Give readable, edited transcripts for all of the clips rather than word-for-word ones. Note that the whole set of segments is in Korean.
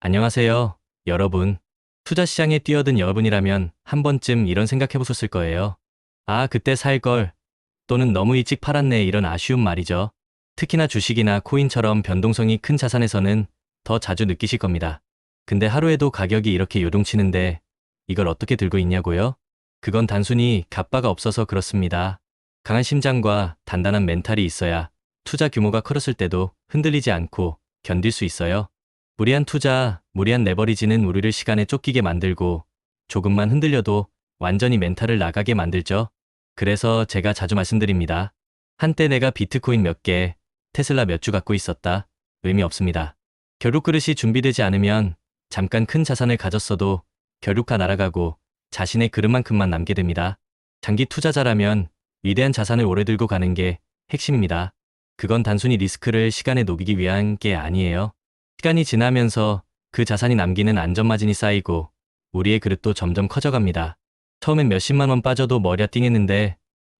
안녕하세요, 여러분. 투자 시장에 뛰어든 여러분이라면 한 번쯤 이런 생각해 보셨을 거예요. 아, 그때 살 걸. 또는 너무 일찍 팔았네, 이런 아쉬움 말이죠. 특히나 주식이나 코인처럼 변동성이 큰 자산에서는 더 자주 느끼실 겁니다. 근데 하루에도 가격이 이렇게 요동치는데 이걸 어떻게 들고 있냐고요? 그건 단순히 갑바가 없어서 그렇습니다. 강한 심장과 단단한 멘탈이 있어야 투자 규모가 커졌을 때도 흔들리지 않고 견딜 수 있어요. 무리한 투자, 무리한 레버리지는 우리를 시간에 쫓기게 만들고 조금만 흔들려도 완전히 멘탈을 나가게 만들죠. 그래서 제가 자주 말씀드립니다. 한때 내가 비트코인 몇 개, 테슬라 몇 주 갖고 있었다. 의미 없습니다. 결국 그릇이 준비되지 않으면 잠깐 큰 자산을 가졌어도 결국 다 날아가고 자신의 그릇만큼만 남게 됩니다. 장기 투자자라면 위대한 자산을 오래 들고 가는 게 핵심입니다. 그건 단순히 리스크를 시간에 녹이기 위한 게 아니에요. 시간이 지나면서 그 자산이 남기는 안전마진이 쌓이고 우리의 그릇도 점점 커져갑니다. 처음엔 몇십만 원 빠져도 머리가 띵했는데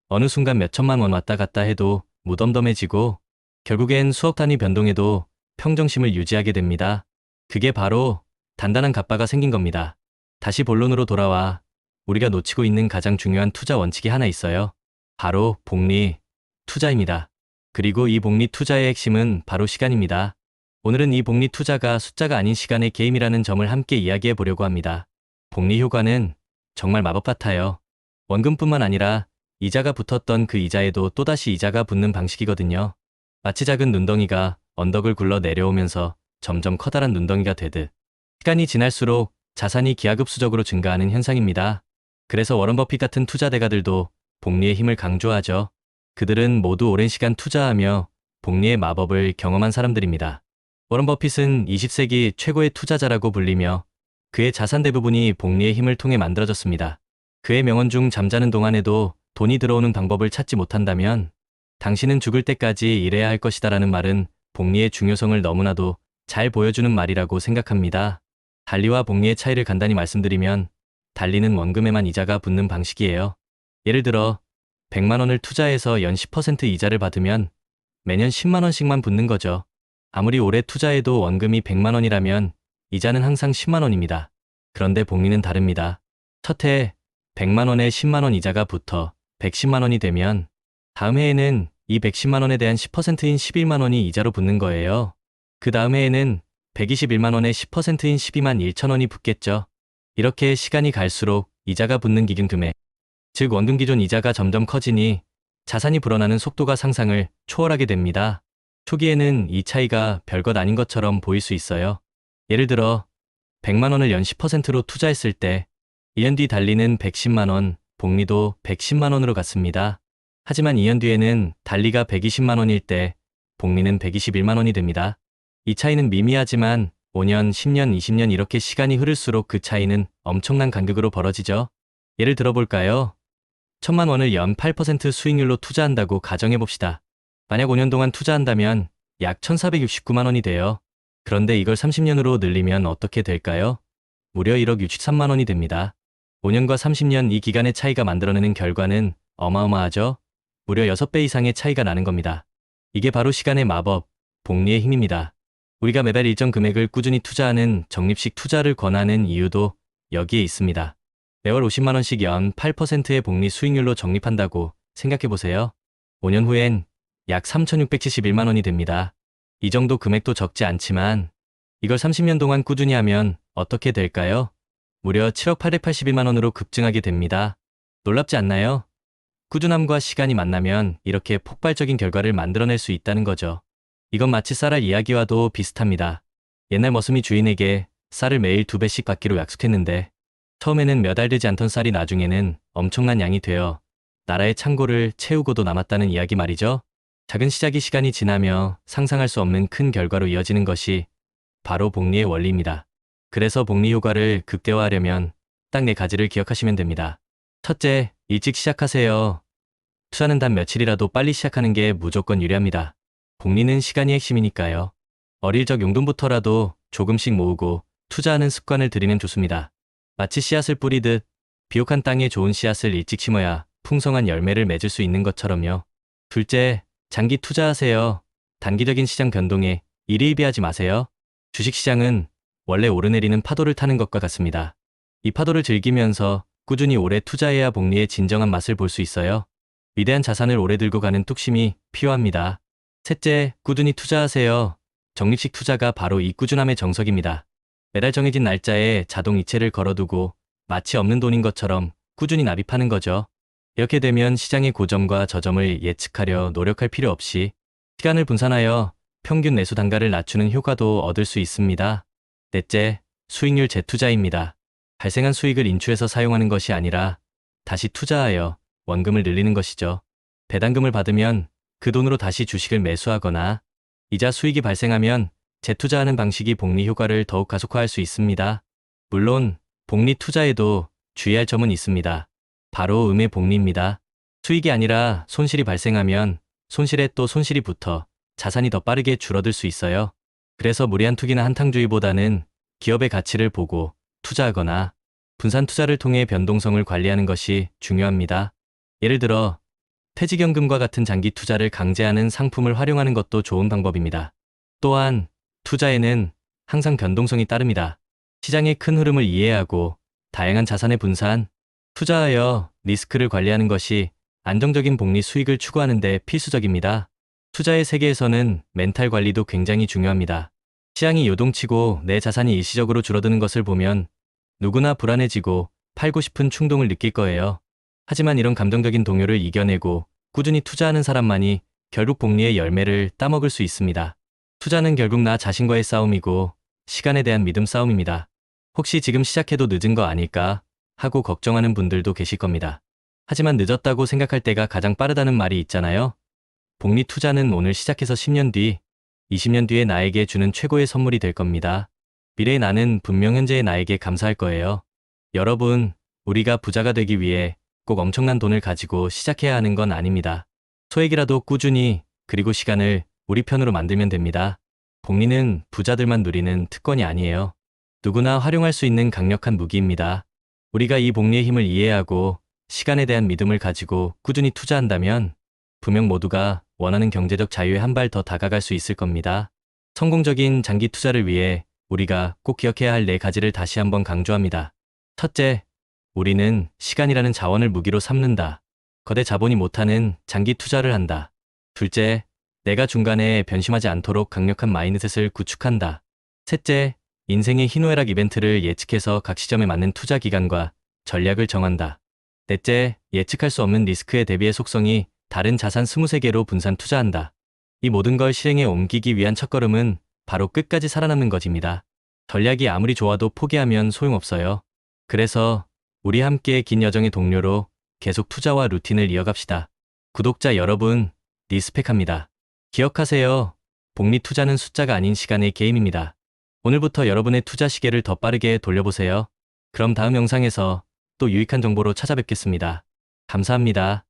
어느 순간 몇천만 원 왔다 갔다 해도 무덤덤해지고 결국엔 수억 단위 변동에도 평정심을 유지하게 됩니다. 그게 바로 단단한 갑바가 생긴 겁니다. 다시 본론으로 돌아와 우리가 놓치고 있는 가장 중요한 투자 원칙이 하나 있어요. 바로 복리 투자입니다. 그리고 이 복리 투자의 핵심은 바로 시간입니다. 오늘은 이 복리 투자가 숫자가 아닌 시간의 게임이라는 점을 함께 이야기해 보려고 합니다. 복리 효과는 정말 마법 같아요. 원금뿐만 아니라 이자가 붙었던 그 이자에도 또다시 이자가 붙는 방식이거든요. 마치 작은 눈덩이가 언덕을 굴러 내려오면서 점점 커다란 눈덩이가 되듯 시간이 지날수록 자산이 기하급수적으로 증가하는 현상입니다. 그래서 워런 버핏 같은 투자 대가들도 복리의 힘을 강조하죠. 그들은 모두 오랜 시간 투자하며 복리의 마법을 경험한 사람들입니다. 워런 버핏은 20세기 최고의 투자자라고 불리며 그의 자산 대부분이 복리의 힘을 통해 만들어졌습니다. 그의 명언 중 잠자는 동안에도 돈이 들어오는 방법을 찾지 못한다면 당신은 죽을 때까지 일해야 할 것이다라는 말은 복리의 중요성을 너무나도 잘 보여주는 말이라고 생각합니다. 달리와 복리의 차이를 간단히 말씀드리면 달리는 원금에만 이자가 붙는 방식이에요. 예를 들어 100만 원을 투자해서 연 10% 이자를 받으면 매년 10만 원씩만 붙는 거죠. 아무리 오래 투자해도 원금이 100만 원이라면 이자는 항상 10만 원입니다. 그런데 복리는 다릅니다. 첫 해 100만 원에 10만 원 이자가 붙어 110만 원이 되면 다음 해에는 이 110만 원에 대한 10%인 11만 원이 이자로 붙는 거예요. 그 다음 해에는 121만 원에 10%인 12만 1천 원이 붙겠죠. 이렇게 시간이 갈수록 이자가 붙는 기준 금액, 즉 원금 기존 이자가 점점 커지니 자산이 불어나는 속도가 상상을 초월하게 됩니다. 초기에는 이 차이가 별것 아닌 것처럼 보일 수 있어요. 예를 들어 100만 원을 연 10%로 투자했을 때 2년 뒤 달리는 110만 원, 복리도 110만 원으로 갔습니다. 하지만 2년 뒤에는 달리가 120만 원일 때 복리는 121만 원이 됩니다. 이 차이는 미미하지만 5년, 10년, 20년 이렇게 시간이 흐를수록 그 차이는 엄청난 간극으로 벌어지죠. 예를 들어볼까요? 1000만 원을 연 8% 수익률로 투자한다고 가정해봅시다. 만약 5년 동안 투자한다면 약 1469만 원이 돼요. 그런데 이걸 30년으로 늘리면 어떻게 될까요? 무려 1억 63만 원이 됩니다. 5년과 30년 이 기간의 차이가 만들어내는 결과는 어마어마하죠? 무려 6배 이상의 차이가 나는 겁니다. 이게 바로 시간의 마법, 복리의 힘입니다. 우리가 매달 일정 금액을 꾸준히 투자하는 적립식 투자를 권하는 이유도 여기에 있습니다. 매월 50만 원씩 연 8%의 복리 수익률로 적립한다고 생각해보세요. 5년 후엔 약 3,671만 원이 됩니다. 이 정도 금액도 적지 않지만 이걸 30년 동안 꾸준히 하면 어떻게 될까요? 무려 7억 881만 원으로 급증하게 됩니다. 놀랍지 않나요? 꾸준함과 시간이 만나면 이렇게 폭발적인 결과를 만들어낼 수 있다는 거죠. 이건 마치 쌀알 이야기와도 비슷합니다. 옛날 머슴이 주인에게 쌀을 매일 2배씩 받기로 약속했는데 처음에는 몇 알 되지 않던 쌀이 나중에는 엄청난 양이 되어 나라의 창고를 채우고도 남았다는 이야기 말이죠. 작은 시작이 시간이 지나며 상상할 수 없는 큰 결과로 이어지는 것이 바로 복리의 원리입니다. 그래서 복리 효과를 극대화하려면 딱 4가지를 기억하시면 됩니다. 첫째, 일찍 시작하세요. 투자는 단 며칠이라도 빨리 시작하는 게 무조건 유리합니다. 복리는 시간이 핵심이니까요. 어릴 적 용돈부터라도 조금씩 모으고 투자하는 습관을 들이면 좋습니다. 마치 씨앗을 뿌리듯 비옥한 땅에 좋은 씨앗을 일찍 심어야 풍성한 열매를 맺을 수 있는 것처럼요. 둘째, 장기 투자하세요. 단기적인 시장 변동에 일희일비하지 마세요. 주식시장은 원래 오르내리는 파도를 타는 것과 같습니다. 이 파도를 즐기면서 꾸준히 오래 투자해야 복리의 진정한 맛을 볼 수 있어요. 위대한 자산을 오래 들고 가는 뚝심이 필요합니다. 셋째, 꾸준히 투자하세요. 적립식 투자가 바로 이 꾸준함의 정석입니다. 매달 정해진 날짜에 자동 이체를 걸어두고 마치 없는 돈인 것처럼 꾸준히 납입하는 거죠. 이렇게 되면 시장의 고점과 저점을 예측하려 노력할 필요 없이 시간을 분산하여 평균 매수 단가를 낮추는 효과도 얻을 수 있습니다. 넷째, 수익률 재투자입니다. 발생한 수익을 인출해서 사용하는 것이 아니라 다시 투자하여 원금을 늘리는 것이죠. 배당금을 받으면 그 돈으로 다시 주식을 매수하거나 이자 수익이 발생하면 재투자하는 방식이 복리 효과를 더욱 가속화할 수 있습니다. 물론 복리 투자에도 주의할 점은 있습니다. 바로 음의 복리입니다. 수익이 아니라 손실이 발생하면 손실에 또 손실이 붙어 자산이 더 빠르게 줄어들 수 있어요. 그래서 무리한 투기나 한탕주의보다는 기업의 가치를 보고 투자하거나 분산 투자를 통해 변동성을 관리하는 것이 중요합니다. 예를 들어 퇴직연금과 같은 장기 투자를 강제하는 상품을 활용하는 것도 좋은 방법입니다. 또한 투자에는 항상 변동성이 따릅니다. 시장의 큰 흐름을 이해하고 다양한 자산의 분산, 투자하여 리스크를 관리하는 것이 안정적인 복리 수익을 추구하는 데 필수적입니다. 투자의 세계에서는 멘탈 관리도 굉장히 중요합니다. 시장이 요동치고 내 자산이 일시적으로 줄어드는 것을 보면 누구나 불안해지고 팔고 싶은 충동을 느낄 거예요. 하지만 이런 감정적인 동요를 이겨내고 꾸준히 투자하는 사람만이 결국 복리의 열매를 따먹을 수 있습니다. 투자는 결국 나 자신과의 싸움이고 시간에 대한 믿음 싸움입니다. 혹시 지금 시작해도 늦은 거 아닐까 하고 걱정하는 분들도 계실 겁니다. 하지만 늦었다고 생각할 때가 가장 빠르다는 말이 있잖아요. 복리 투자는 오늘 시작해서 10년 뒤, 20년 뒤에 나에게 주는 최고의 선물이 될 겁니다. 미래의 나는 분명 현재의 나에게 감사할 거예요. 여러분, 우리가 부자가 되기 위해 꼭 엄청난 돈을 가지고 시작해야 하는 건 아닙니다. 소액이라도 꾸준히 그리고 시간을 우리 편으로 만들면 됩니다. 복리는 부자들만 누리는 특권이 아니에요. 누구나 활용할 수 있는 강력한 무기입니다. 우리가 이 복리의 힘을 이해하고 시간에 대한 믿음을 가지고 꾸준히 투자한다면 분명 모두가 원하는 경제적 자유에 한 발 더 다가갈 수 있을 겁니다. 성공적인 장기 투자를 위해 우리가 꼭 기억해야 할 4가지를 다시 한번 강조합니다. 첫째, 우리는 시간이라는 자원을 무기로 삼는다. 거대 자본이 못하는 장기 투자를 한다. 둘째, 내가 중간에 변심하지 않도록 강력한 마인드셋을 구축한다. 셋째, 인생의 희노애락 이벤트를 예측해서 각 시점에 맞는 투자 기간과 전략을 정한다. 넷째, 예측할 수 없는 리스크에 대비해 속성이 다른 자산 23개로 분산 투자한다. 이 모든 걸 실행에 옮기기 위한 첫걸음은 바로 끝까지 살아남는 것입니다. 전략이 아무리 좋아도 포기하면 소용없어요. 그래서 우리 함께 긴 여정의 동료로 계속 투자와 루틴을 이어갑시다. 구독자 여러분, 리스펙합니다. 기억하세요. 복리 투자는 숫자가 아닌 시간의 게임입니다. 오늘부터 여러분의 투자 시계를 더 빠르게 돌려보세요. 그럼 다음 영상에서 또 유익한 정보로 찾아뵙겠습니다. 감사합니다.